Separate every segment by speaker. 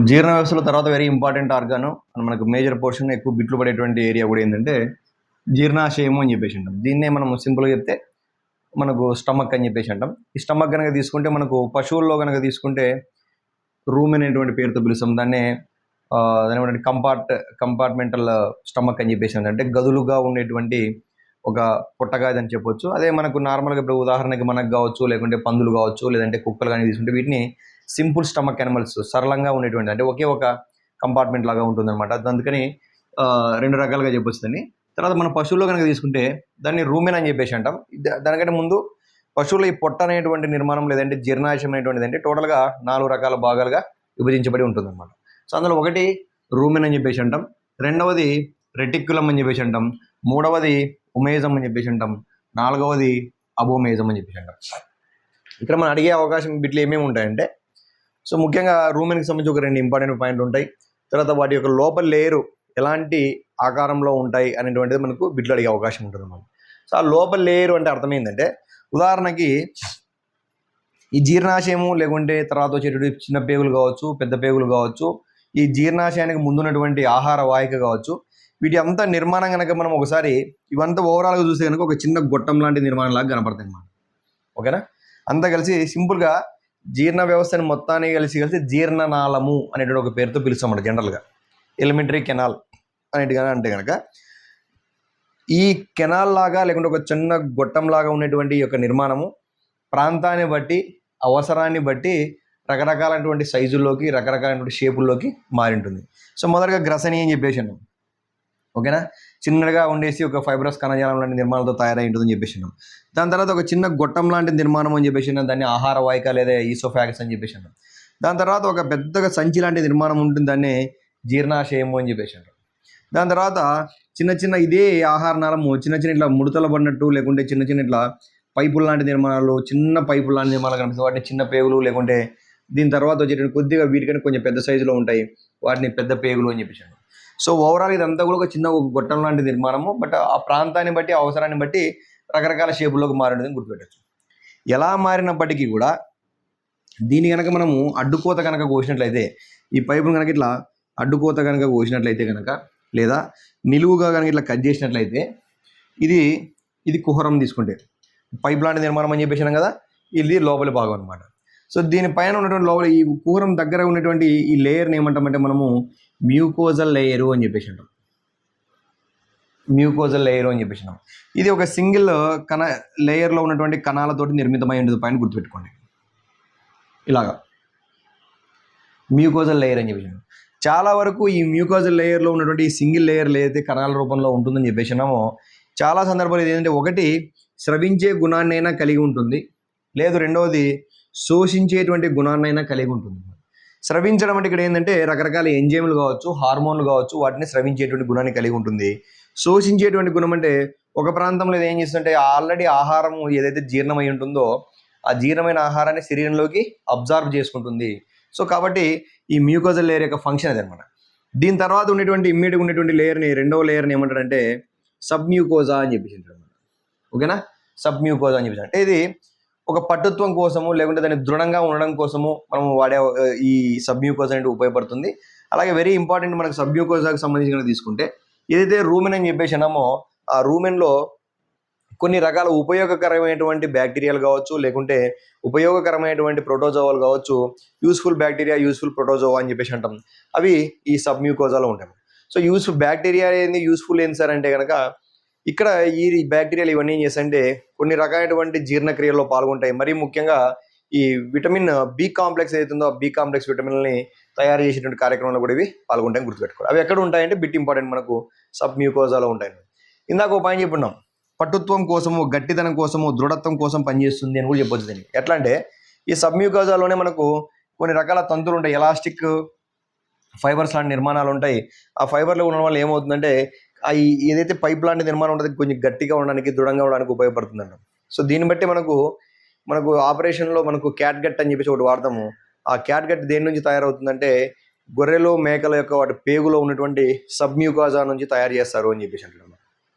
Speaker 1: జీర్ణ వ్యవస్థలో తర్వాత వెరీ ఇంపార్టెంట్ ఆర్గాను మనకు మేజర్ పోర్షన్ ఎక్కువ బిట్లు పడేటువంటి ఏరియా కూడా ఏంటంటే జీర్ణాశయము అని చెప్పేసి అంటాం. దీన్నే మనం సింపుల్గా చెప్తే మనకు స్టమక్ అని చెప్పేసి అంటాం. ఈ స్టమక్ కనుక తీసుకుంటే మనకు పశువుల్లో కనుక తీసుకుంటే రూమ్ అనేటువంటి పేరుతో పిలుస్తాం. దాన్ని కంపార్ట్మెంటల్ స్టమక్ అని చెప్పేసి అంటే గదులుగా ఉండేటువంటి ఒక పొట్టగా అని చెప్పొచ్చు. అదే మనకు నార్మల్గా ఇప్పుడు ఉదాహరణకి మనకు కావచ్చు, లేకుంటే పందులు కావచ్చు, లేదంటే కుక్కలు కానీ తీసుకుంటే వీటిని సింపుల్ స్టమక్ యానిమల్స్, సరళంగా ఉండేటువంటి, అంటే ఒకే ఒక కంపార్ట్మెంట్ లాగా ఉంటుంది అనమాట. అందుకని రెండు రకాలుగా చెప్పొచ్చుదని. తర్వాత మన పశువుల్లో కనుక తీసుకుంటే దాన్ని రూమెన్ అని చెప్పేసి అంటాం. దానికంటే ముందు పశువుల ఈ పొట్ట అనేటువంటి నిర్మాణం లేదంటే జీర్ణాశయం అనేటువంటిది అంటే టోటల్గా 4 రకాల భాగాలుగా విభజించబడి ఉంటుంది అనమాట. సో అందులో ఒకటి రూమెన్ అని చెప్పేసి అంటాం, రెండవది రెటిక్యులం అని చెప్పేసి అంటాం, మూడవది ఉమేజం అని చెప్పేసి అంటాం, నాలుగవది అబోమేజం అని చెప్పేసి అంటాం. ఇక్కడ మనం అడిగే అవకాశం బిట్లు ఏమేమి ఉంటాయంటే, సో ముఖ్యంగా రూమెన్కి సంబంధించి ఒక 2 ఇంపార్టెంట్ పాయింట్లు ఉంటాయి. తర్వాత వాటి యొక్క లోపల లేయరు ఎలాంటి ఆకారంలో ఉంటాయి అనేటువంటిది మనకు బిట్లు అడిగే అవకాశం ఉంటుంది అన్నమాట. సో ఆ లోపల లేయరు అంటే అర్థం ఏంటంటే, ఉదాహరణకి ఈ జీర్ణాశయము లేకుంటే తర్వాత వచ్చేటువంటి చిన్న పేగులు కావచ్చు, పెద్ద పేగులు కావచ్చు, ఈ జీర్ణాశయానికి ముందున్నటువంటి ఆహార వాహిక కావచ్చు, వీటి అంతా నిర్మాణం కనుక మనం ఒకసారి ఇవంతా ఓవరాల్గా చూస్తే కనుక ఒక చిన్న గొట్టం లాంటి నిర్మాణం లాగా కనపడుతుంది అన్నమాట. ఓకేనా? అంతా కలిసి సింపుల్గా జీర్ణ వ్యవస్థని మొత్తాన్ని కలిసి జీర్ణనాళము అనేటువంటి ఒక పేరుతో పిలుస్తాం జనరల్గా. ఎలిమెంటరీ కెనాల్ అనేటిగా అంటే కనుక ఈ కెనాల్ లాగా లేకుంటే ఒక చిన్న గొట్టం లాగా ఉన్నటువంటి యొక్క నిర్మాణము ప్రాంతాన్ని బట్టి, అవసరాన్ని బట్టి రకరకాలైనటువంటి సైజుల్లోకి, రకరకాలైనటువంటి షేపుల్లోకి మారి ఉంటుంది. సో మొదటగా గ్రసని అని చెప్పేసాను. ఓకేనా? చిన్నగా ఉండేసి ఒక ఫైబ్రస్ కణజాలం లాంటి నిర్మాణంతో తయారై ఉంటుందని చెప్పేసినాం. దాని తర్వాత ఒక చిన్న గొట్టం లాంటి నిర్మాణం అని చెప్పేసినాం, దాన్ని ఆహార వాహిక లేదా ఈసోఫాగస్ అని చెప్పేసినాం. దాని తర్వాత ఒక పెద్దగా సంచి లాంటి నిర్మాణం ఉంటుంది, దాన్ని జీర్ణాశయము అని చెప్పేసినాం. దాని తర్వాత చిన్న ఇదే ఆహార నాళము చిన్న ఇట్లా ముడతలు పడినట్టు లేకుంటే చిన్న ఇట్లా పైపుల లాంటి నిర్మాణాలు, చిన్న పైపుల లాంటి నిర్మాణాలు కనిపిస్తాయి, వాటిని చిన్న పేగులు, లేకుంటే దీని తర్వాత వచ్చేటువంటి కొద్దిగా వీటికన్నా కొంచెం పెద్ద సైజులో ఉంటాయి, వాటిని పెద్ద పేగులు అని చెప్పేసాను. సో ఓవరాల్ ఇదంతా కూడా ఒక చిన్న గొట్టం లాంటి నిర్మాణము, బట్ ఆ ప్రాంతాన్ని బట్టి, అవసరాన్ని బట్టి రకరకాల షేపుల్లోకి మారినది గుర్తుపెట్టచ్చు. ఎలా మారినప్పటికీ కూడా దీన్ని కనుక మనము అడ్డుకోత కనుక కోసినట్లయితే, ఈ పైపును కనుక ఇట్లా అడ్డుకోత కనుక కోసినట్లయితే కనుక, లేదా నిలువుగా కనుక ఇట్లా కట్ చేసినట్లయితే, ఇది కుహరం తీసుకుంటే పైప్ లాంటి నిర్మాణం అని చెప్పేసినాం కదా, ఇది లోపలి భాగం అనమాట. సో దీనిపైన ఉన్నటువంటి లోపల ఈ కుహరం దగ్గర ఉన్నటువంటి ఈ లేయర్ని ఏమంటామంటే మనము మ్యూకోజల్ లేయరు అని చెప్పేసి అంటాం. మ్యూకోజల్ లేయరు అని చెప్పేసినాం. ఇది ఒక సింగిల్ లేయర్లో ఉన్నటువంటి కణాలతోటి నిర్మితమై ఉంటుంది, పైన గుర్తుపెట్టుకోండి. ఇలాగా మ్యూకోజల్ లేయర్ అని చెప్పేసినాం. చాలా వరకు ఈ మ్యూకోజల్ లేయర్లో ఉన్నటువంటి ఈ సింగిల్ లేయర్ ఏదైతే కణాల రూపంలో ఉంటుందని చెప్పేసినామో, చాలా సందర్భాలు ఏంటంటే ఒకటి స్రవించే గుణాన్నైనా కలిగి ఉంటుంది, లేదు రెండవది శోషించేటువంటి గుణాన్నైనా కలిగి ఉంటుంది. స్రవించడం అంటే ఇక్కడ ఏంటంటే రకరకాల ఎంజైమ్లు కావచ్చు, హార్మోన్లు కావచ్చు, వాటిని స్రవించేటువంటి గుణాన్ని కలిగి ఉంటుంది. శోషించేటువంటి గుణం అంటే ఒక ప్రాంతంలో ఏం చేస్తుంటే ఆల్రెడీ ఆహారం ఏదైతే జీర్ణమై ఉంటుందో ఆ జీర్ణమైన ఆహారాన్ని శరీరంలోకి అబ్జార్బ్ చేసుకుంటుంది. సో కాబట్టి ఈ మ్యూకోజల్ లేయర్ యొక్క ఫంక్షన్ అది అనమాట. దీని తర్వాత ఉన్నటువంటి ఇమ్మీడియట్గా ఉన్నటువంటి లేయర్ని, రెండవ లేయర్ని ఏమంటారంటే సబ్ మ్యూకోజా అని చెప్పేసి అంటారు. ఓకేనా? సబ్ మ్యూకోజా అని చెప్పేసి అంటే ఇది ఒక పట్టుత్వం కోసము, లేకుంటే దాన్ని దృఢంగా ఉండడం కోసము మనం వాడే ఈ సబ్ మ్యూకోజా అనేది ఉపయోగపడుతుంది. అలాగే వెరీ ఇంపార్టెంట్, మనకు సబ్ మ్యూకోజాకి సంబంధించి తీసుకుంటే ఏదైతే రూమెన్ అని చెప్పేసి అన్నామో, ఆ రూమెన్లో కొన్ని రకాల ఉపయోగకరమైనటువంటి బ్యాక్టీరియాలు కావచ్చు, లేకుంటే ఉపయోగకరమైనటువంటి ప్రోటోజోవాలు కావచ్చు, యూస్ఫుల్ బ్యాక్టీరియా, యూస్ఫుల్ ప్రోటోజోవా అని చెప్పేసి అంటాం. అవి ఈ సబ్ మ్యూకోజాలో ఉంటాయి. సో యూస్ఫుల్ బ్యాక్టీరియా ఏంది, యూస్ఫుల్ ఏంటి సార్ అంటే కనుక, ఇక్కడ ఈ బ్యాక్టీరియాలు ఇవన్నీ ఏం చేస్తాయంటే కొన్ని రకాలైనటువంటి జీర్ణక్రియల్లో పాల్గొంటాయి. మరీ ముఖ్యంగా ఈ విటమిన్ బి కాంప్లెక్స్ ఏదైతుందో ఆ బి కాంప్లెక్స్ విటమిన్ని తయారు చేసేటువంటి కార్యక్రమంలో కూడా ఇవి పాల్గొంటాయని గుర్తుపెట్టుకోవాలి. అవి ఎక్కడ ఉంటాయంటే బిట్ ఇంపార్టెంట్, మనకు సబ్ మ్యూకోజాలో ఉంటాయి. ఇందాక ఒక పాయింట్ చెప్పున్నాం, పట్టుత్వం కోసము, గట్టిదనం కోసము, దృఢత్వం కోసం పనిచేస్తుంది అని కూడా చెప్పొచ్చు దీన్ని. ఎట్లా అంటే ఈ సబ్ మ్యూకోజాలోనే మనకు కొన్ని రకాల తంతులు ఉంటాయి, ఎలాస్టిక్ ఫైబర్స్ లాంటి నిర్మాణాలు ఉంటాయి. ఆ ఫైబర్లు ఉండడం వల్ల ఏమవుతుందంటే ఏదైతే పైప్ లాంటి నిర్మాణం ఉంటుంది కొంచెం గట్టిగా ఉండడానికి, దృఢంగా ఉండడానికి ఉపయోగపడుతుందంట. సో దీన్ని బట్టి మనకు ఆపరేషన్లో మనకు క్యాట్ గట్ అని చెప్పేసి ఒకటి వాడతాము. ఆ క్యాట్ గట్ దేని నుంచి తయారవుతుందంటే గొర్రెలు, మేకల యొక్క వాటి పేగులో ఉన్నటువంటి సబ్ మ్యూకోజా నుంచి తయారు చేస్తారు అని చెప్పేసి అంటున్నాం.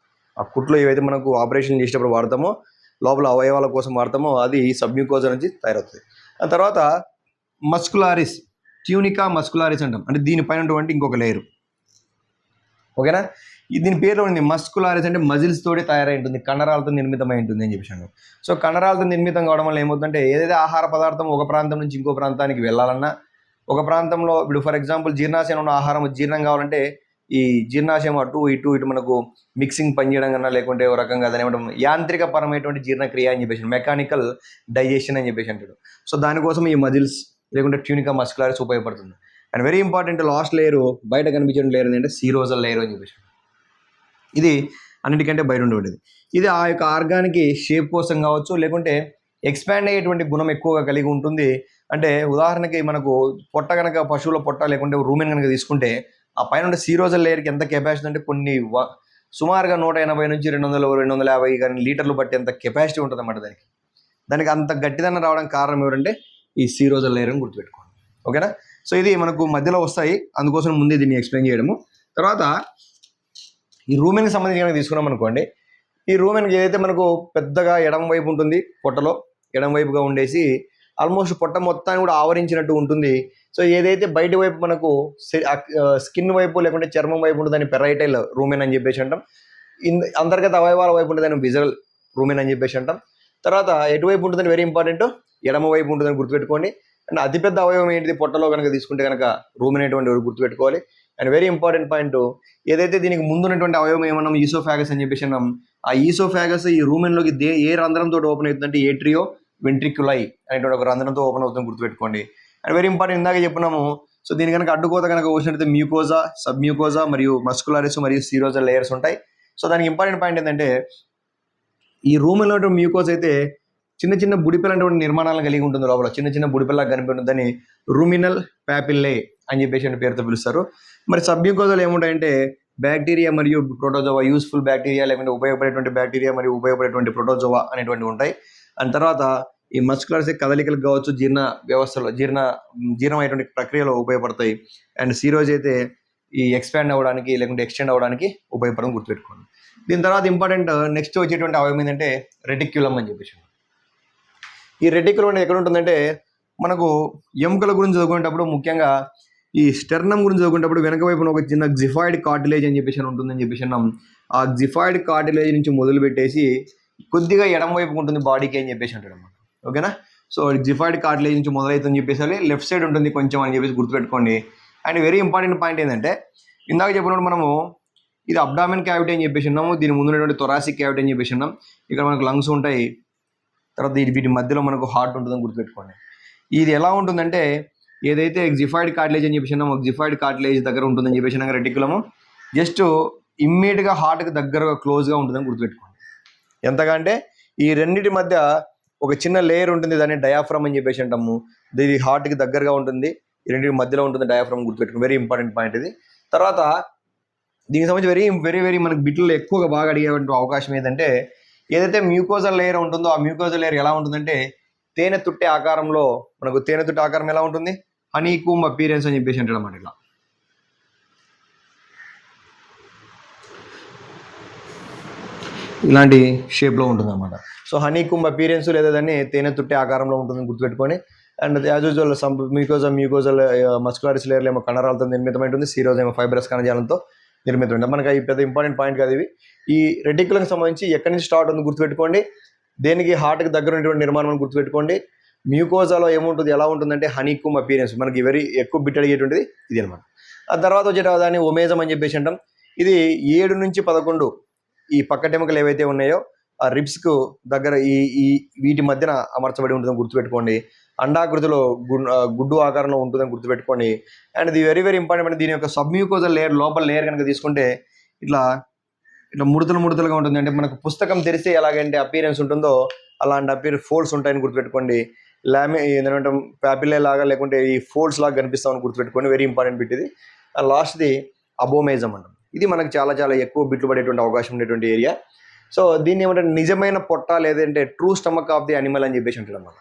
Speaker 1: ఆ కుట్లో ఏవైతే మనకు ఆపరేషన్ చేసేటప్పుడు వాడతామో, లోపల అవయవాల కోసం వాడతామో, అది సబ్ మ్యూకోజా నుంచి తయారవుతుంది. ఆ తర్వాత మస్కులారిస్ ట్యూనికా మస్కులారిస్ అంటాం, అంటే దీనిపైన ఉన్నటువంటి ఇంకొక లేయర్. ఓకేనా, దీని పేరులో ఉంది మస్కులారిస్, అంటే మజిల్స్ తోటి తయారై ఉంటుంది, కండరాలతో నిర్మితమై ఉంటుంది అని చెప్పేసి. సో కండరాలతో నిర్మితం కావడం వల్ల ఏమవుతుందంటే ఏదైతే ఆహార పదార్థం ఒక ప్రాంతం నుంచి ఇంకో ప్రాంతానికి వెళ్ళాలన్నా, ఒక ప్రాంతంలో ఇప్పుడు ఫర్ ఎగ్జాంపుల్ జీర్ణాశయం ఉన్న ఆహారం జీర్ణం కావాలంటే ఈ జీర్ణాశయం అటు ఇటు మనకు మిక్సింగ్ పనిచేయడం కన్నా, లేకుంటే ఒక రకంగా అదే యాంత్రిక పరమైనటువంటి జీర్ణక్రియ అని చెప్పేసి, మెకానికల్ డైజెషన్ అని చెప్పేసి అంటాడు. సో దానికోసం ఈ మజిల్స్ లేకుంటే ట్యూనికా మస్కులారిస్ ఉపయోగపడుతుంది. And very important last layer, బయట కనిపించే లేయర్ ఏంటంటే సీరోజల్ లేయర్ అని చెప్పేసి. ఇది అన్నిటికంటే బయట ఉండేది. ఇది ఆ యొక్క ఆర్గానికి షేప్ కోసం కావచ్చు, లేకుంటే ఎక్స్పాండ్ అయ్యేటువంటి గుణం ఎక్కువగా కలిగి ఉంటుంది. అంటే ఉదాహరణకి మనకు పొట్ట కనుక, పశువుల పొట్ట లేకుంటే రూమెన్ కనుక తీసుకుంటే ఆ పైన ఉండే సీరోజల్ లేయర్కి ఎంత కెపాసిటీ అంటే సుమారుగా 180 నుంచి 200-250 కానీ లీటర్లు బట్టి ఎంత కెపాసిటీ ఉంటుంది అన్నమాట దానికి అంత గట్టిదనం రావడానికి కారణం ఎవరంటే ఈ సీరోజల్ లేయర్ అని గుర్తుపెట్టుకోండి. ఓకేనా, సో ఇది మనకు మధ్యలో వస్తాయి, అందుకోసం ముందే దీన్ని ఎక్స్ప్లెయిన్ చేయడము. తర్వాత ఈ రూమెన్కి సంబంధించి కనుక తీసుకున్నాం అనుకోండి, ఈ రూమెన్కి ఏదైతే మనకు పెద్దగా ఎడమ వైపు ఉంటుంది, పొట్టలో ఎడమ వైపుగా ఉండేసి ఆల్మోస్ట్ పొట్ట మొత్తాన్ని కూడా ఆవరించినట్టు ఉంటుంది. సో ఏదైతే బయట వైపు మనకు స్కిన్ వైపు లేకుంటే చర్మం వైపు ఉంటుంది దాన్ని పెరైటైల్ రూమెన్ అని చెప్పేసి అంటాం. అంతర్గత అవయవాల వైపు ఉంటుంది దాన్ని విజరల్ రూమెన్ అని చెప్పేసి అంటాం. తర్వాత ఎటువైపు ఉంటుందని వెరీ ఇంపార్టెంట్, ఎడమ వైపు ఉంటుందని గుర్తుపెట్టుకోండి. అండ్ అతిపెద్ద అవయవం ఏంటిది పొట్టలో కనుక తీసుకుంటే కనుక రూమెన్ అనేటువంటి గుర్తుపెట్టుకోవాలి. అండ్ వెరీ ఇంపార్టెంట్ పాయింట్, ఏదైతే దీనికి ముందున్నటువంటి అవయవం ఏమన్నాం ఈసోఫాగస్ అని చెప్పేసి అన్నాం. ఆ ఈసోఫాగస్ ఈ రూమెన్లోకి ఏ రంధ్రంతో ఓపెన్ అవుతుందంటే ఏట్రియో వెంట్రిక్యులై అనేటువంటి ఒక రంధ్రంతో ఓపెన్ అవుతుంది గుర్తుపెట్టుకోండి. అండ్ వెరీ ఇంపార్టెంట్, ఇందాక చెప్పినాము. సో దీని కనుక అడ్డుకోత కనుక వచ్చినట్లయితే మ్యూకోజా, సబ్ మ్యూకోజా మరియు మస్కులారిస్ మరియు సీరోజల్ లేయర్స్ ఉంటాయి. సో దానికి ఇంపార్టెంట్ పాయింట్ ఏంటంటే ఈ రూమెన్లో మ్యూకోజ్ అయితే చిన్న చిన్న బుడిపెల్లటువంటి నిర్మాణాలను కలిగి ఉంటుంది, లోపల చిన్న చిన్న బుడిపెల్లాగా కనిపిస్తుందని రూమినల్ ప్యాపిల్లే అని చెప్పేసి పేరుతో పిలుస్తారు. మరి సబ్మ్యూకోజాలు ఏముంటాయంటే బ్యాక్టీరియా మరియు ప్రోటోజోవా, యూస్ఫుల్ బ్యాక్టీరియా లేకుంటే ఉపయోగపడేటువంటి బ్యాక్టీరియా మరియు ఉపయోగపడేటువంటి ప్రోటోజోవా అనేటువంటివి ఉంటాయి. అండ్ తర్వాత ఈ మస్కులర్స్ కదలికలకు కావచ్చు, జీర్ణ వ్యవస్థలో జీర్ణమైనటువంటి ప్రక్రియలో ఉపయోగపడతాయి. అండ్ సీరోజ్ అయితే ఈ ఎక్స్పాండ్ అవ్వడానికి లేకుంటే ఎక్స్టెండ్ అవ్వడానికి ఉపయోగపడడం గుర్తుపెట్టుకోండి. దీని తర్వాత ఇంపార్టెంట్ నెక్స్ట్ వచ్చేటువంటి అవయవం ఏంటంటే రెటిక్యులం అని చెప్పేసి. ఈ రెటిక్యులం అనేది ఎక్కడ ఉంటుందంటే మనకు ఎముకల గురించి చదువుకునేటప్పుడు, ముఖ్యంగా ఈ స్టెర్నం గురించి చదువుకునేటప్పుడు వెనక వైపున ఒక చిన్న జిఫాయిడ్ కార్టిలేజ్ అని చెప్పేసి ఉంటుందని చెప్పేసి అన్నాం. ఆ జిఫాయిడ్ కార్టిలేజ్ నుంచి మొదలు పెట్టేసి కొద్దిగా ఎడమ వైపు ఉంటుంది బాడీకి అని చెప్పేసి అంటాడు అన్నమాట. ఓకేనా, సో జిఫాయిడ్ కార్టిలేజ్ నుంచి మొదలవుతుందని చెప్పేసి లెఫ్ట్ సైడ్ ఉంటుంది కొంచెం అని చెప్పేసి గుర్తుపెట్టుకోండి. అండ్ వెరీ ఇంపార్టెంట్ పాయింట్ ఏంటంటే ఇందాక చెప్పినప్పుడు మనము ఇది అబ్డామిన్ క్యావిటీ అని చెప్పేసి ఉన్నాము, దీని ముందున్నటువంటి థొరాసిక్ క్యావిటీ అని చెప్పేసి ఉన్నాం. ఇక్కడ మనకు లంగ్స్ ఉంటాయి, తర్వాత వీటి మధ్యలో మనకు హార్ట్ ఉంటుందని గుర్తుపెట్టుకోండి. ఇది ఎలా ఉంటుందంటే ఏదైతే జిఫాయిడ్ కార్టిలేజ్ అని చెప్పేసి ఉన్నాము, జిఫాయిడ్ కార్టిలేజ్ దగ్గర ఉంటుందని చెప్పేసి రెటిక్యులము జస్ట్ ఇమ్మీడియట్గా హార్ట్కి దగ్గరగా క్లోజ్గా ఉంటుందని గుర్తుపెట్టుకోండి. ఎంతగా అంటే ఈ రెండింటి మధ్య ఒక చిన్న లేయర్ ఉంటుంది, దాన్ని డయాఫ్రమ్ అని చెప్పేసి అంటాము. ఇది హార్ట్కి దగ్గరగా ఉంటుంది, ఈ రెండింటి మధ్యలో ఉంటుంది డయాఫ్రమ్ గుర్తుపెట్టుకోండి. వెరీ ఇంపార్టెంట్ పాయింట్ ఇది. తర్వాత దీనికి సంబంధించి వెరీ వెరీ మనకి బిట్లో ఎక్కువగా బాగా అడిగేటువంటి అవకాశం ఏంటంటే ఏదైతే మ్యూకోజల్ లేయర్ ఉంటుందో ఆ మ్యూకోజల్ లేయర్ ఎలా ఉంటుందంటే తేనె తుట్టె ఆకారంలో, మనకు తేనె తుట్టె ఆకారం ఎలా ఉంటుంది, హనీకూమ్ అపీరెన్స్ అని చెప్పేసి అంటాడు అన్నమాట. ఇట్లా ఇలాంటి షేప్లో ఉంటుంది అనమాట. సో హనీకూమ్ అపీరెన్స్ లేదా దాన్ని తేనె తుట్టె ఆకారంలో ఉంటుందని గుర్తుపెట్టుకొని. And as usual mucosal muscularis లేయర్లు ఏమో కండరాలతో నిర్మితమైంటుంది, సీరోజ్ ఏమో ఫైబ్రస్ కణజాలంతో నిర్మితమైంది. మనకి ఈ పెద్ద ఇంపార్టెంట్ పాయింట్ కాదు ఇవి. ఈ రెటిక్యులంకి సంబంధించి ఎక్కడి నుంచి స్టార్ట్ ఉంది గుర్తుపెట్టుకోండి, దేనికి హార్ట్కి దగ్గర ఉన్నటువంటి నిర్మాణం అని గుర్తుపెట్టుకోండి. మ్యూకోజాలో ఏముంటుంది, ఎలా ఉంటుందంటే హనీకూమ్ అపీరెన్స్, మనకి వెరీ ఎక్కువ బిట్ అడిగేటువంటిది ఇది అనమాట. ఆ తర్వాత వచ్చేట దాన్ని ఒమేజం అని చెప్పేసి అంటాం. ఇది 7 నుంచి 11 ఈ పక్కటెముకలు ఏవైతే ఉన్నాయో ఆ రిబ్స్కు దగ్గర ఈ వీటి మధ్యన అమర్చబడి ఉంటుందని గుర్తుపెట్టుకోండి. అండాకృతిలో గుడ్డు ఆకారంలో ఉంటుందని గుర్తుపెట్టుకోండి. అండ్ ఇది వెరీ వెరీ ఇంపార్టెంట్. దీని యొక్క సబ్మ్యూకోజల్ లేయర్ లోపల లేయర్ కనుక తీసుకుంటే ఇట్లా ముడతలుగా ఉంటుంది. అంటే మనకు పుస్తకం తెరిస్తే ఎలాగంటే అపీరెన్స్ ఉంటుందో అలాంటి ఫోల్డ్స్ ఉంటాయని గుర్తుపెట్టుకోండి. ఏంటంటే ప్యాపిల్లే లాగా లేకుంటే ఈ ఫోల్డ్స్ లాగా కనిపిస్తామని గుర్తుపెట్టుకోండి. వెరీ ఇంపార్టెంట్ బిట్ ఇది. అండ్ లాస్ట్ది అబోమేజం అంటాం. ఇది మనకు చాలా చాలా ఎక్కువ బిట్లు పడేటువంటి అవకాశం ఉండేటువంటి ఏరియా. సో దీన్ని ఏమంటే నిజమైన పొట్ట లేదంటే true stomach of the animal అని చెప్పేసి అంటాడు అన్నమాట.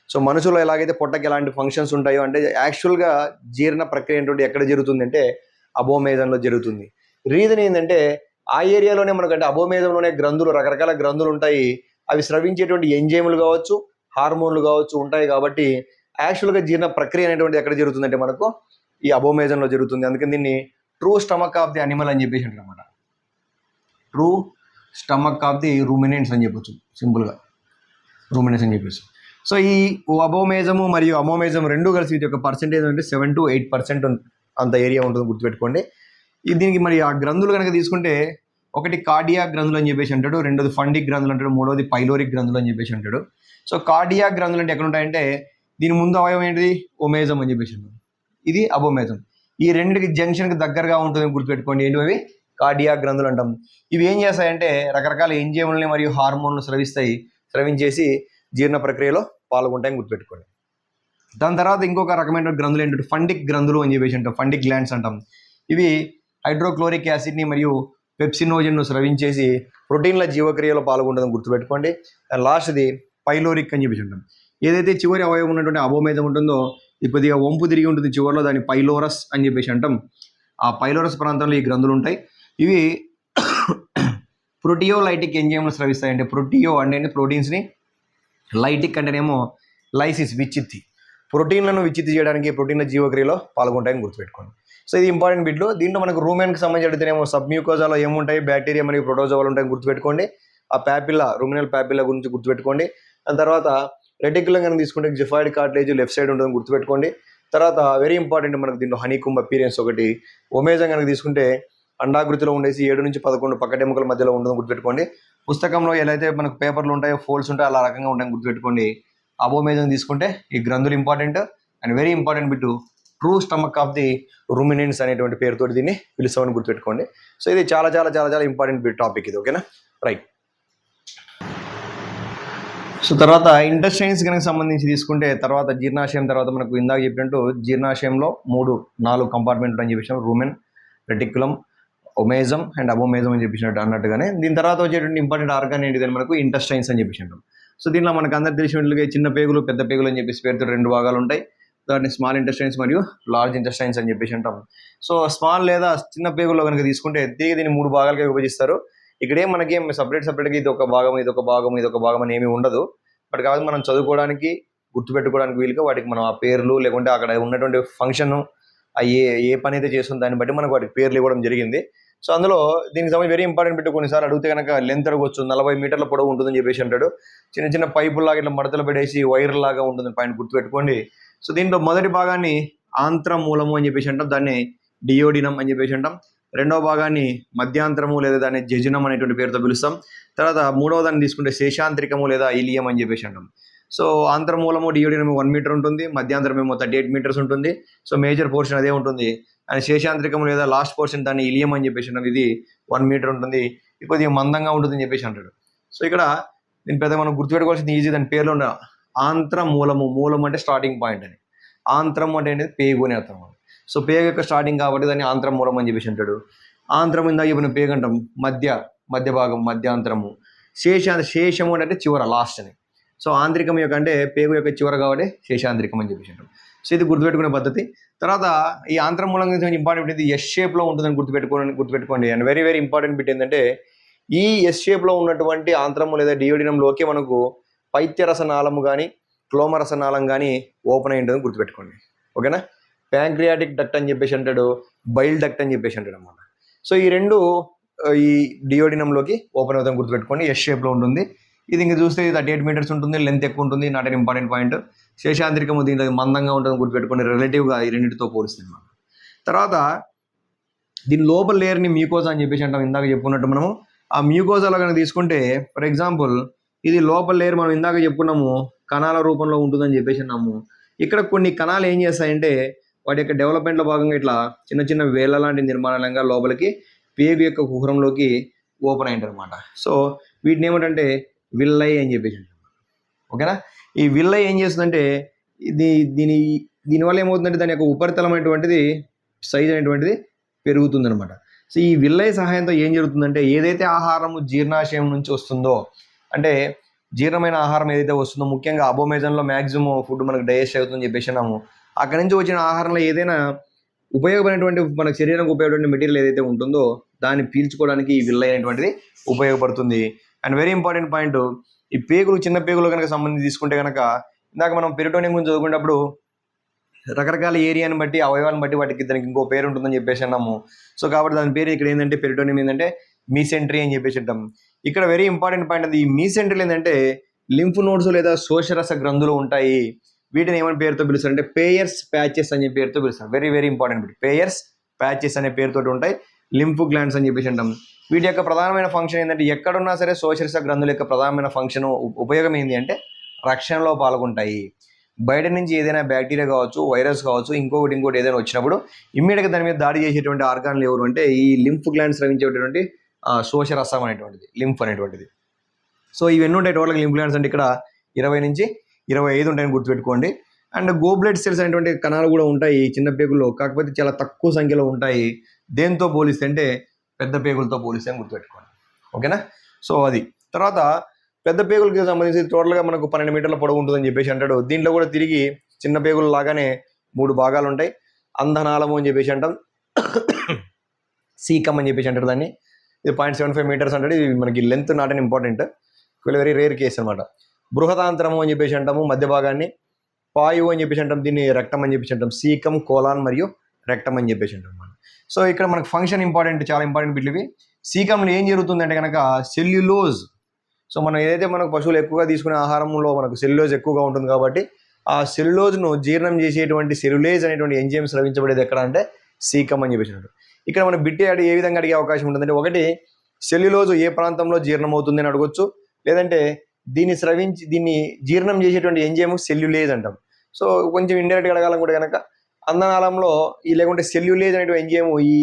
Speaker 1: సో మనుషులో ఎలాగైతే పొట్టకి ఎలాంటి ఫంక్షన్స్ ఉంటాయో అంటే యాక్చువల్గా జీర్ణ ప్రక్రియ ఏంటంటే ఎక్కడ జరుగుతుంది అంటే అబోమేజంలో జరుగుతుంది. రీజన్ ఏంటంటే ఆ ఏరియాలోనే మనకంటే అబోమేజంలోనే రకరకాల గ్రంథులు ఉంటాయి. అవి స్రవించేటువంటి ఎంజైములు కావచ్చు, హార్మోన్లు కావచ్చు ఉంటాయి. కాబట్టి యాక్చువల్గా జీర్ణ ప్రక్రియ అనేటువంటిది ఎక్కడ జరుగుతుందంటే మనకు ఈ అబోమేజంలో జరుగుతుంది. అందుకని దీన్ని true stomach of the animal అని చెప్పేసి అంటారు అనమాట. True stomach of the ruminants అని చెప్పొచ్చు, సింపుల్గా రూమినెంట్స్ అని చెప్పేసి. సో ఈ అబోమేజము మరియు అమోమేజం రెండు కలిసి ఇది ఒక పర్సెంటేజ్ అంటే 7 to 8% అంత ఏరియా ఉంటుంది, గుర్తుపెట్టుకోండి. దీనికి మరి ఆ గ్రంథులు కనుక తీసుకుంటే ఒకటి కార్డియాక్ గ్రంథులు అని చెప్పేసి అంటాడు, రెండోది ఫండిక్ గ్రంథులు అంటాడు, మూడోది పైలోరిక్ గ్రంథులు అని చెప్పేసి అంటాడు. సో కార్డియాక్ గ్రంథులు అంటే ఎక్కడ ఉంటాయంటే దీని ముందు అవయవం ఏంటిది ఓమేజం అని చెప్పేసి అంటాడు, ఇది అబోమేజం. ఈ రెండుకి జంక్షన్కి దగ్గరగా ఉంటుంది గుర్తుపెట్టుకోండి, ఏంటి అవి కార్డియాక్ గ్రంథులు అంటాం. ఇవి ఏం చేస్తాయంటే రకరకాల ఎంజైములని మరియు హార్మోన్లు స్రవించేసి జీర్ణ ప్రక్రియలో పాల్గొంటాయని గుర్తుపెట్టుకోండి. దాని తర్వాత ఇంకొక రకమైన గ్రంథులు ఏంటంటే ఫండిక్ గ్రంథులు అని చెప్పేసి అంటాం, ఫండిక్ గ్లాండ్స్ అంటాం. ఇవి హైడ్రోక్లోరిక్ యాసిడ్ని మరియు పెప్సినోజన్ను స్రవించేసి ప్రోటీన్ల జీవక్రియలో పాల్గొంటుందని గుర్తుపెట్టుకోండి. అండ్ లాస్ట్ది పైలోరిక్ అని చెప్పేసి అంటాం. ఏదైతే చివరి అవయవం ఉన్నటువంటి అబోమేజం ఉంటుందో ఇది కొద్దిగా వంపు తిరిగి ఉంటుంది చివరిలో, దాన్ని పైలోరస్ అని చెప్పేసి అంటాం. ఆ పైలోరస్ ప్రాంతంలో ఈ గ్రంథులు ఉంటాయి. ఇవి ప్రోటియోలైటిక్ ఎంజైమ్లు స్రవిస్తాయి. అంటే ప్రోటియో అంటే ప్రోటీన్స్ని, లైటిక్ అంటేనేమో లైసిస్ విచ్చిత్తి, ప్రోటీన్లను విచ్చిత్తి చేయడానికి ప్రోటీన్ల జీవక్రియలో పాల్గొంటాయని గుర్తుపెట్టుకోండి. సో ఇది ఇంపార్టెంట్ బిట్లు. దీంట్లో మనకు రూమెన్కి సంబంధించి అడిగితేనేమో సబ్మ్యూకోజాలో ఏముంటాయి, బ్యాక్టీరియా మరియు ప్రోటోజోవాలు ఉంటాయని గుర్తుపెట్టుకోండి. ఆ ప్యాపిల్లా, రూమినల్ ప్యాపిల్లా గురించి గుర్తుపెట్టుకోండి. దాని తర్వాత రెటిక్యులం కనుక తీసుకుంటే జిఫాయిడ్ కార్టిలేజ్ లెఫ్ట్ సైడ్ ఉంటుందని గుర్తుపెట్టుకోండి. తర్వాత వెరీ ఇంపార్టెంట్ మనకు దీంట్లో హనీకుంబ్ అపీరియన్స్ ఒకటి. ఓమేజం కనుక తీసుకుంటే అండాకృతిలో ఉండేసి 7 నుంచి 11 పక్కటెముకల మధ్యలో ఉంటుందని గుర్తుపెట్టుకోండి. పుస్తకంలో ఎలా అయితే మనకు పేపర్లు ఉంటాయో, ఫోల్డ్స్ ఉంటాయో అలా రకంగా ఉంటాయని గుర్తుపెట్టుకోండి. అబోమేజం తీసుకుంటే ఈ గ్రంథులు important and very important but true stomach of the ruminants అనేటువంటి పేరుతో దీన్ని పిలుస్తామని గుర్తుపెట్టుకోండి. సో ఇది చాలా చాలా చాలా చాలా ఇంపార్టెంట్ బిట్ టాపిక్ ఇది, ఓకేనా, రైట్. సో తర్వాత ఇంటెస్టైన్స్ కనుక సంబంధించి తీసుకుంటే తర్వాత జీర్ణాశయం తర్వాత మనకు ఇందాక చెప్పినట్టు జీర్ణాశయంలో 4 కంపార్ట్మెంట్లు అని చెప్పేసాం, రూమెన్, రెటిక్యులం, ఒమేజం అండ్ అబోమేజం అని చెప్పేసినట్టు అన్నట్టుగానే దీని తర్వాత వచ్చేటువంటి ఇంపార్టెంట్ ఆర్గాన్ ఏంటిదని మనకు ఇంటెస్టైన్స్ అని చెప్పేసి అంటాం. సో దీనిలో మనకు అందరికి తెలిసినట్లుగా చిన్న పేగులు, పెద్ద పేగులు అని చెప్పేసి పేరుతో 2 భాగాలు ఉంటాయి. దాన్ని స్మాల్ ఇంటెస్టైన్స్ మరియు లార్జ్ ఇంటెస్టైన్స్ అని చెప్పేసి అంటాం. సో స్మాల్ లేదా చిన్న పేగుల్లో కనుక తీసుకుంటే తిరిగి దీన్ని 3 భాగాలుగా విభజిస్తారు. ఇక్కడే మనకేం సపరేట్గా ఇది ఒక భాగం, ఇది ఒక భాగం, ఇది ఒక భాగం అని ఏమీ ఉండదు. బట్ కాబట్టి మనం చదువుకోవడానికి, గుర్తుపెట్టుకోవడానికి వీలుగా వాటికి మనం ఆ పేర్లు లేకుంటే అక్కడ ఉన్నటువంటి ఫంక్షన్ ఏ పని అయితే చేస్తుందో దాన్ని బట్టి మనకు వాటికి పేర్లు ఇవ్వడం జరిగింది. సో అందులో దీనికి సంబంధించి వెరీ ఇంపార్టెంట్ బిట్ కొన్నిసార్లు అడిగితే కనుక లెంత్ అడగవచ్చు, 40 మీటర్ల పొడవు ఉంటుందని చెప్పేసి అంటాడు. చిన్న చిన్న పైపుల్లాగా ఇట్లా మడతలు పెట్టేసి వైర్ లాగా ఉంటుంది పైన, గుర్తుపెట్టుకోండి. సో దీంట్లో మొదటి భాగాన్ని ఆంత్రమూలము అని చెప్పేసి అంటాం, దాన్ని డియోడినం అని చెప్పేసి అంటాం. రెండవ భాగాన్ని మధ్యాంతరము లేదా దాన్ని జెజునం అనేటువంటి పేరుతో పిలుస్తాం. తర్వాత మూడవ దాన్ని తీసుకుంటే శేషాంత్రికము లేదా ఇలియం అని చెప్పేసి అంటాం. సో ఆంత్రమూలము డియోడినం 1 మీటర్ ఉంటుంది, మధ్యాంతరం ఏమో 38 మీటర్స్ ఉంటుంది. సో మేజర్ పోర్షన్ అదే ఉంటుంది. అండ్ శేషాంత్రికము లేదా లాస్ట్ పోర్షన్ దాన్ని ఇలియం అని చెప్పేసి అంటాం, ఇది 1 మీటర్ ఉంటుంది, ఇది కొద్దిగా మందంగా ఉంటుంది అని చెప్పేసి అంటాడు. సో ఇక్కడ దీని పెద్ద మనం గుర్తుపెట్టుకోవాల్సింది ఈజీ, దాని పేర్లో ఉన్న ఆంత్రమూలము, మూలం అంటే స్టార్టింగ్ పాయింట్ అని, ఆంత్రం అంటే ఏంటి పేగు అని అర్థం. సో పేగు యొక్క స్టార్టింగ్ కాబట్టి దాన్ని ఆంత్రమూలం అని చెప్పేసి అంటాడు. ఆంత్రం ఇందాక చెప్పిన పేగు అంటాం మధ్య భాగం, మధ్యాంతరము. శేషము అంటే చివర, లాస్ట్ అని. సో ఆంత్రికం యొక్క అంటే పేగు యొక్క చివర కాబట్టి శేషాంత్రికం అని చెప్పేసి అంటాం. సో ఇది గుర్తుపెట్టుకునే పద్ధతి. తర్వాత ఈ ఆంత్రమూలం ఇంపార్టెంట్ ఇది ఎస్ షేప్లో ఉంటుందని గుర్తుపెట్టుకోండి. And very very important bit ఏంటంటే ఈ ఎస్ షేప్లో ఉన్నటువంటి ఆంత్రము లేదా డియోడినంలోకి మనకు పైత్యరసనాళము కానీ క్లోమరసనాళం కానీ ఓపెన్ అయి ఉంటుందని గుర్తుపెట్టుకోండి, ఓకేనా. ప్యాంక్రియాటిక్ డక్ట్ అని చెప్పేసి అంటాడు, బైల్ డక్ట్ అని చెప్పేసి అంటాడు అన్నమాట. సో ఈ రెండు ఈ డియోడినంలోకి ఓపెన్ అవుతాం గుర్తుపెట్టుకోండి, ఎస్ షేప్లో ఉంటుంది. ఇది ఇంకా చూస్తే 38 మీటర్స్ ఉంటుంది, లెంత్ ఎక్కువ ఉంటుంది, నాట్ అన్ ఇంపార్టెంట్ పాయింట్. శేషాంత్రికము దీంట్లో మందంగా ఉంటుంది గుర్తుపెట్టుకోండి, రిలేటివ్గా ఈ రెండింటితో పోలిస్తుంది అన్నమాట. తర్వాత దీని లోపల లేయర్ని మ్యూకోజా అని చెప్పేసి అంటాం, ఇందాక చెప్పుకున్నట్టు మనము. ఆ మ్యూకోజాలో కనుక తీసుకుంటే ఫర్ ఎగ్జాంపుల్ ఇది లోపల లేయర్ మనం ఇందాక చెప్పుకున్నాము కణాల రూపంలో ఉంటుందని చెప్పేసి అన్నాము. ఇక్కడ కొన్ని కణాలు ఏం చేస్తాయంటే వాటి యొక్క డెవలప్మెంట్లో భాగంగా ఇట్లా చిన్న చిన్న వేళ్ళ లాంటి నిర్మాణంగా లోపలికి పేగు యొక్క కుహరంలోకి ఓపెన్ అయ్యింటారు అనమాట. సో వీటిని ఏమిటంటే విల్లై అని చెప్పేసి అంటారు, ఓకేనా. ఈ విల్లై ఏం చేస్తుందంటే దీనివల్ల ఏమవుతుందంటే దాని యొక్క ఉపరితలం అనేటువంటిది సైజ్ అనేటువంటిది పెరుగుతుందనమాట. సో ఈ విల్లై సహాయంతో ఏం జరుగుతుందంటే ఏదైతే ఆహారము జీర్ణాశయం నుంచి వస్తుందో, అంటే జీర్ణమైన ఆహారం ఏదైతే వస్తుందో, ముఖ్యంగా అబోమేజంలో మ్యాక్సిమం ఫుడ్ మనకు డైజెస్ట్ అవుతుందని చెప్పేసి అన్నాము. అక్కడి నుంచి వచ్చిన ఆహారంలో ఏదైనా ఉపయోగపడినటువంటి మన శరీరానికి ఉపయోగపడే మెటీరియల్ ఏదైతే ఉంటుందో దాన్ని పీల్చుకోవడానికి ఈ విల్లై అనేటువంటిది ఉపయోగపడుతుంది. అండ్ వెరీ ఇంపార్టెంట్ పాయింట్, ఈ పేగులు చిన్న పేగులు కనుక సంబంధించి తీసుకుంటే కనుక ఇందాక మనం పెరిటోనియం గురించి చదువుకున్నప్పుడు రకరకాల ఏరియాని బట్టి అవయవాలను బట్టి వాటికి దానికి ఇంకో పేరు ఉంటుందని చెప్పేసి అన్నాము. సో కాబట్టి దాని పేరు ఇక్కడ ఏంటంటే పెరిటోనియం ఏంటంటే మీసెంట్రీ అని చెప్పేసి అంటాం. ఇక్కడ వెరీ ఇంపార్టెంట్ పాయింట్ అది, ఈ మీసెంట్రీలు ఏంటంటే లింఫ్ నోడ్స్ లేదా శోషరస గ్రంథులు ఉంటాయి. వీటిని ఏమని పేరుతో పిలుస్తారు అంటే పేయర్స్ ప్యాచెస్ అనే పేరుతో పిలుస్తారు. Very very important bit. Peyer's patches అనే పేరుతో ఉంటాయి, లింఫ్ గ్లాండ్స్ అని చెప్పేసి అంటాం. వీటి యొక్క ప్రధానమైన ఫంక్షన్ ఏంటంటే ఎక్కడున్నా సరే శోషరస గ్రంథుల యొక్క ప్రధానమైన ఫంక్షన్ ఉపయోగం ఏంటి అంటే రక్షణలో పాల్గొంటాయి. బయట నుంచి ఏదైనా బ్యాక్టీరియా కావచ్చు, వైరస్ కావచ్చు, ఇంకోటి ఏదైనా వచ్చినప్పుడు ఇమ్మీడియట్గా దాని మీద దాడి చేసేటువంటి ఆర్గాన్లు ఎవరు అంటే ఈ లింఫ్ గ్లాండ్స్ స్రవించేటువంటి శోషరసం అనేటువంటిది, లింఫ్ అనేటువంటిది. సో ఇవన్నీ ఉంటాయి టోటల్గా లింఫ్ గ్లాండ్స్ అంటే ఇక్కడ 20 నుంచి 25 ఉంటాయని గుర్తుపెట్టుకోండి. అండ్ గోబ్లెడ్ సెల్స్ అనేటువంటి కణాలు కూడా ఉంటాయి చిన్న పేగుల్లో, కాకపోతే చాలా తక్కువ సంఖ్యలో ఉంటాయి. దేంతో పోలిస్తే అంటే పెద్ద పేగులతో పోలిస్తే అని గుర్తుపెట్టుకోండి. ఓకేనా? సో అది తర్వాత పెద్ద పేగులకి సంబంధించి టోటల్గా మనకు 12 మీటర్ల పొడవు ఉంటుందని చెప్పేసి అంటాడు. దీంట్లో కూడా తిరిగి చిన్న పేగుల లాగానే 3 భాగాలు ఉంటాయి. అంధనాళము అని చెప్పేసి అంటాం, సీకం అని చెప్పేసి అంటాడు దాన్ని. ఇది 0.75 మీటర్స్ అంటాడు. ఇది మనకి length not and important, very rare case అనమాట. బృహదాంతరము అని చెప్పేసి అంటాము మధ్య భాగాన్ని. పాయువు అని చెప్పేసి అంటాం, దీన్ని రెక్టం అని చెప్పేసి అంటాం. సీకం, కోలాన్ మరియు రెక్టం అని చెప్పేసి అంటాం మనం. సో ఇక్కడ మనకు ఫంక్షన్ ఇంపార్టెంట్, చాలా ఇంపార్టెంట్ బిట్లు ఇవి. సీకంలో ఏం జరుగుతుందంటే కనుక సెల్యులోజ్. సో మనం ఏదైతే మనకు పశువులు ఎక్కువగా తీసుకునే ఆహారంలో మనకు సెల్యులోజ్ ఎక్కువగా ఉంటుంది కాబట్టి ఆ సెల్యులోజ్ను జీర్ణం చేసేటువంటి సెల్యులేజ్ అనేటువంటి ఎంజైమ్ స్రవించబడేది ఎక్కడ అంటే సీకం అని చెప్పేసి అంటారు. ఇక్కడ మనం బిట్టి ఏ విధంగా అడిగే అవకాశం ఉంటుందంటే, ఒకటి సెల్యులోజ్ ఏ ప్రాంతంలో జీర్ణం అవుతుంది అని అడగొచ్చు, లేదంటే దీన్ని జీర్ణం చేసేటువంటి ఎంజైమ్ సెల్యులేజ్ అంటాం. సో కొంచెం ఇండైరెక్ట్గా అడగాలని కూడా కనుక అంధనాళంలో లేకుంటే సెల్యులేజ్ అనేటువంటి ఎంజైమ్ ఈ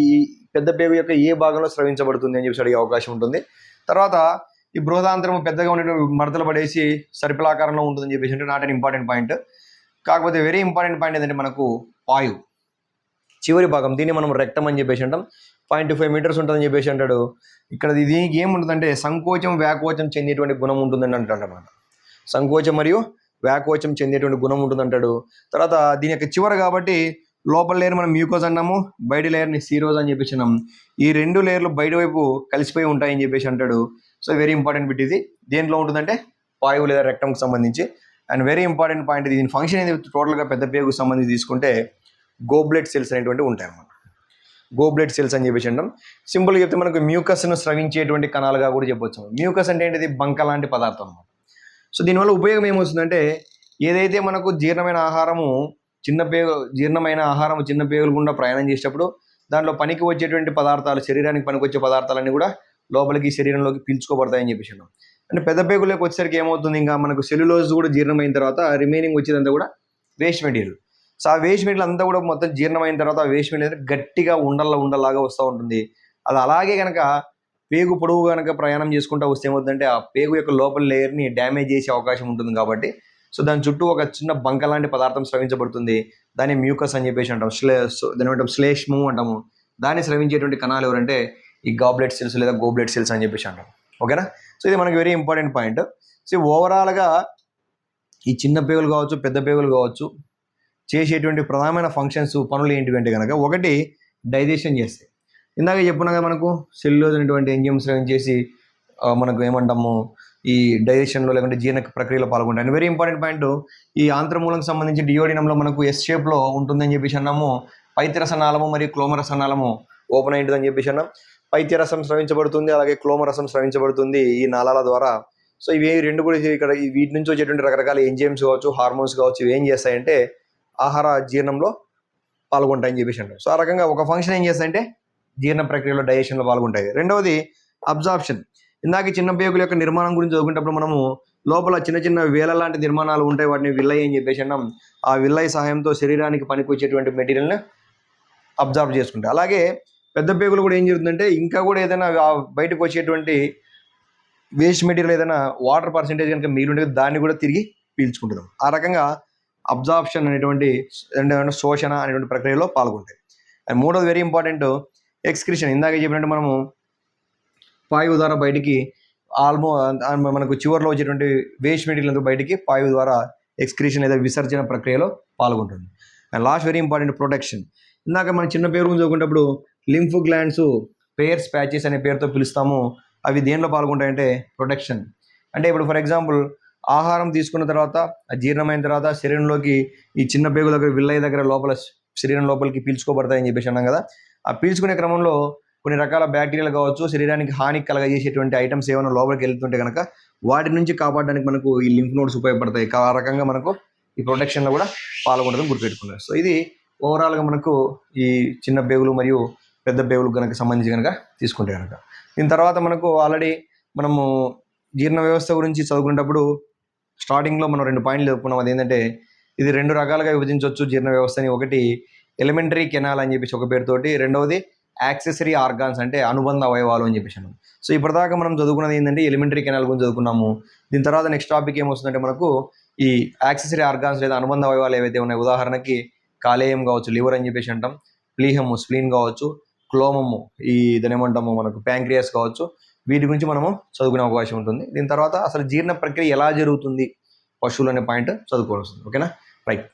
Speaker 1: పెద్ద పేగు యొక్క ఏ భాగంలో స్రవించబడుతుంది అని చెప్పి అడిగే అవకాశం ఉంటుంది. తర్వాత ఈ బృహదాంతరం పెద్దగా ఉండేటువంటి మడతలు పడేసి సర్పిలాకారంలో ఉంటుందని చెప్పేసి అంటే నాట్ అన్ ఇంపార్టెంట్ పాయింట్. కాకపోతే వెరీ ఇంపార్టెంట్ పాయింట్ ఏంటంటే మనకు పాయువు చివరి భాగం, దీన్ని మనం రెక్టం అని చెప్పేసి అంటాం. 0.25 మీటర్స్ ఉంటుందని చెప్పేసి అంటాడు. ఇక్కడ దీనికి ఏముంటుందంటే సంకోచం వ్యాకోచం చెందేటువంటి గుణం ఉంటుందని అంటాడన్నమాట. సంకోచం మరియు వ్యాకోచం చెందేటువంటి గుణం ఉంటుందంటాడు. తర్వాత దీని యొక్క చివర కాబట్టి లోపల లేయర్ మనం మ్యూకోజ్ అన్నాము, బయట లేయర్ని సీరోజ్ అని చెప్పేసి అన్నాం. ఈ 2 లేయర్లు బయట వైపు కలిసిపోయి ఉంటాయని చెప్పేసి అంటాడు. సో వెరీ ఇంపార్టెంట్ బిట్ ఇది. దేంట్లో ఉంటుందంటే పాయువు లేదా రెక్టంకి సంబంధించి. అండ్ వెరీ ఇంపార్టెంట్ పాయింట్, దీని ఫంక్షన్ ఏది టోటల్గా పెద్ద పేగుకు సంబంధించి తీసుకుంటే గోబ్లెడ్ సెల్స్ అనేటువంటివి ఉంటాయి అన్నమాట. గోబ్లెడ్ సెల్స్ అని చెప్పేసి అంటాం. సింపుల్గా చెప్తే మనకు మ్యూకస్ను స్రవించేటువంటి కణాలుగా కూడా చెప్పొచ్చు. మ్యూకస్ అంటే ఏంటిది? బంక లాంటి పదార్థం అన్నమాట. సో దీనివల్ల ఉపయోగం ఏమొస్తుందంటే, ఏదైతే మనకు జీర్ణమైన ఆహారం చిన్న పేగుల గుండా ప్రయాణం చేసేటప్పుడు దాంట్లో పనికి వచ్చేటువంటి పదార్థాలు, శరీరానికి పనికి వచ్చే పదార్థాలన్నీ కూడా లోపలికి శరీరంలోకి పీల్చుకోబడతాయని చెప్పేసి అన్నాం. అంటే పెద్ద పేగులోకి వచ్చేసరికి ఏమవుతుంది, ఇంకా మనకు సెల్యులోజ్ కూడా జీర్ణమైన తర్వాత రిమైనింగ్ వచ్చేదంతా కూడా వేస్ట్ మెటీరియల్. సో ఆ వేస్ట్ మెటీరియల్ అంతా కూడా మొత్తం జీర్ణమైన తర్వాత ఆ వేస్ట్ మెటీరియల్ గట్టిగా ఉండల్లాగా వస్తూ ఉంటుంది. అది అలాగే కనుక పేగు పొడవు కనుక ప్రయాణం చేసుకుంటూ వస్తే ఏమవుతుందంటే ఆ పేగు యొక్క లోపల లేయర్ని డ్యామేజ్ చేసే అవకాశం ఉంటుంది కాబట్టి సో దాని చుట్టూ ఒక చిన్న బంక లాంటి పదార్థం స్రవించబడుతుంది. దాన్ని మ్యూకస్ అని చెప్పేసి అంటాం. దాని అంటాం శ్లేష్మము అంటాము. దాన్ని స్రవించేటువంటి కణాలు ఎవరంటే ఈ గాబ్లెట్ సెల్స్ లేదా గోబ్లెట్ సెల్స్ అని చెప్పేసి అంటాం. ఓకేనా? సో ఇది మనకి వెరీ ఇంపార్టెంట్ పాయింట్. సో ఓవరాల్గా ఈ చిన్న పేగులు కావచ్చు, పెద్ద పేగులు కావచ్చు, చేసేటువంటి ప్రధానమైన ఫంక్షన్స్, పనులు ఏంటివంటే కనుక, ఒకటి డైజెషన్ చేస్తాయి. ఇందాక చెప్పున్నాగా మనకు సెల్యులోజ్ అనేటువంటి ఎంజైమ్ స్రవించేసి మనకు ఏమంటాము ఈ డైజెషన్లో లేకుంటే జీర్ణ ప్రక్రియలో పాల్గొంటాయి. అండ్ వెరీ ఇంపార్టెంట్ పాయింట్, ఈ ఆంత్రమూలంకి సంబంధించి డియోడినంలో మనకు ఎస్ షేప్లో ఉంటుందని చెప్పేసి అన్నాము. పైత్యరసనాళము మరియు క్లోమరసనాళము ఓపెన్ అయింటుందని చెప్పేసి అన్నాం. పైత్యరసం స్రవించబడుతుంది, అలాగే క్లోమరసం స్రవించబడుతుంది ఈ నాళాల ద్వారా. సో ఇవి రెండు కూడా ఇక్కడ వీటి నుంచి వచ్చేటువంటి రకరకాల ఎంజైమ్స్ కావచ్చు, హార్మోన్స్ కావచ్చు, ఇవి ఏం చేస్తాయంటే ఆహార జీర్ణంలో పాల్గొంటాయని చెప్పేసి అంటారు. సో ఆ రకంగా ఒక ఫంక్షన్ ఏం చేస్తాయంటే జీర్ణ ప్రక్రియలో డైజెషన్లో పాల్గొంటాయి. రెండవది అబ్జార్ప్షన్. ఇందాక చిన్న పేగుల యొక్క నిర్మాణం గురించి చదువుకునేటప్పుడు మనము లోపల చిన్న చిన్న వేల లాంటి నిర్మాణాలు ఉంటాయి, వాటిని విల్లై అని చెప్పేసి అన్నాం. ఆ విల్లై సహాయంతో శరీరానికి పనికి వచ్చేటువంటి మెటీరియల్ని అబ్జార్బ్ చేసుకుంటాయి. అలాగే పెద్ద పేగులు కూడా ఏం జరుగుతుందంటే ఇంకా కూడా ఏదైనా బయటకు వచ్చేటువంటి వేస్ట్ మెటీరియల్ ఏదైనా వాటర్ పర్సెంటేజ్ కనుక మిగిలింటే దాన్ని కూడా తిరిగి పీల్చుకుంటున్నాం. ఆ రకంగా అబ్జార్ప్షన్ అనేటువంటి శోషణ అనేటువంటి ప్రక్రియలో పాల్గొంటాయి. అండ్ మూడోది వెరీ ఇంపార్టెంట్, ఎక్స్క్రిషన్. ఇందాక చెప్పినట్టు మనము పాయువు ద్వారా బయటికి మనకు చివరిలో వచ్చేటువంటి వేస్ట్ మెటీరియల్ అంతా బయటికి పాయువు ద్వారా ఎక్స్క్రిషన్ లేదా విసర్జన ప్రక్రియలో పాల్గొంటుంది. And last very important, protection. ఇందాక మన చిన్న పేరు గురించి చదువుకున్నప్పుడు లింఫ్ గ్లాండ్స్ పేయర్స్ ప్యాచెస్ అనే పేరుతో పిలుస్తాము. అవి దేనిలో పాల్గొంటాయంటే ప్రొటెక్షన్. అంటే ఇప్పుడు ఫర్ ఎగ్జాంపుల్ ఆహారం తీసుకున్న తర్వాత జీర్ణమైన తర్వాత శరీరంలోకి ఈ చిన్న పేగుల దగ్గర విల్లయ్య దగ్గర లోపల శరీరం లోపలికి పీల్చుకోబడతాయని చెప్పేసి అన్నాం కదా. ఆ పీల్చుకునే క్రమంలో కొన్ని రకాల బ్యాక్టీరియాలు కావచ్చు, శరీరానికి హాని కలగజేసేటువంటి ఐటమ్స్ ఏమైనా లోపలికి వెళ్తుంటే కనుక వాటి నుంచి కాపాడడానికి మనకు ఈ లింఫ్ నోడ్స్ ఉపయోగపడతాయి. ఆ రకంగా మనకు ఈ ప్రొటెక్షన్లో కూడా పాల్గొనడం గుర్తుపెట్టుకున్నారు. సో ఇది ఓవరాల్గా మనకు ఈ చిన్న పేగులు మరియు పెద్ద పేగులు కనుక సంబంధించి కనుక తీసుకుంటే కనుక. దీని తర్వాత మనకు ఆల్రెడీ మనము జీర్ణ వ్యవస్థ గురించి చదువుకునేటప్పుడు స్టార్టింగ్లో మనం 2 పాయింట్లు చెప్పుకున్నాం. అదేంటంటే ఇది 2 రకాలుగా విభజించవచ్చు జీర్ణ వ్యవస్థని. ఒకటి ఎలిమెంటరీ కెనాల్ అని చెప్పేసి ఒక పేరుతోటి, రెండవది యాక్సెసరీ ఆర్గాన్స్ అంటే అనుబంధ అవయవాలు అని చెప్పేసి అన్నాం. సో ఇప్పటిదాకా మనం చదువుకున్నది ఏంటంటే ఎలిమెంటరీ కెనాల్ గురించి చదువుకున్నాము. దీని తర్వాత నెక్స్ట్ టాపిక్ ఏమొస్తుందంటే మనకు ఈ యాక్సెసరీ ఆర్గాన్స్ లేదా అనుబంధ అవయవాలు ఏవైతే ఉన్నాయి, ఉదాహరణకి కాలేయం కావచ్చు, లివర్ అని చెప్పేసి అంటాం, ప్లీహము స్ప్లీన్ కావచ్చు, క్లోమము దాని ఏమంటాము మనకు ప్యాంక్రియాస్ కావచ్చు, వీటి గురించి మనము చదువుకునే అవకాశం ఉంటుంది. దీని తర్వాత అసలు జీర్ణ ప్రక్రియ ఎలా జరుగుతుంది పశువులు అనే పాయింట్ చదువుకోవాల్సింది. ఓకేనా, రైట్.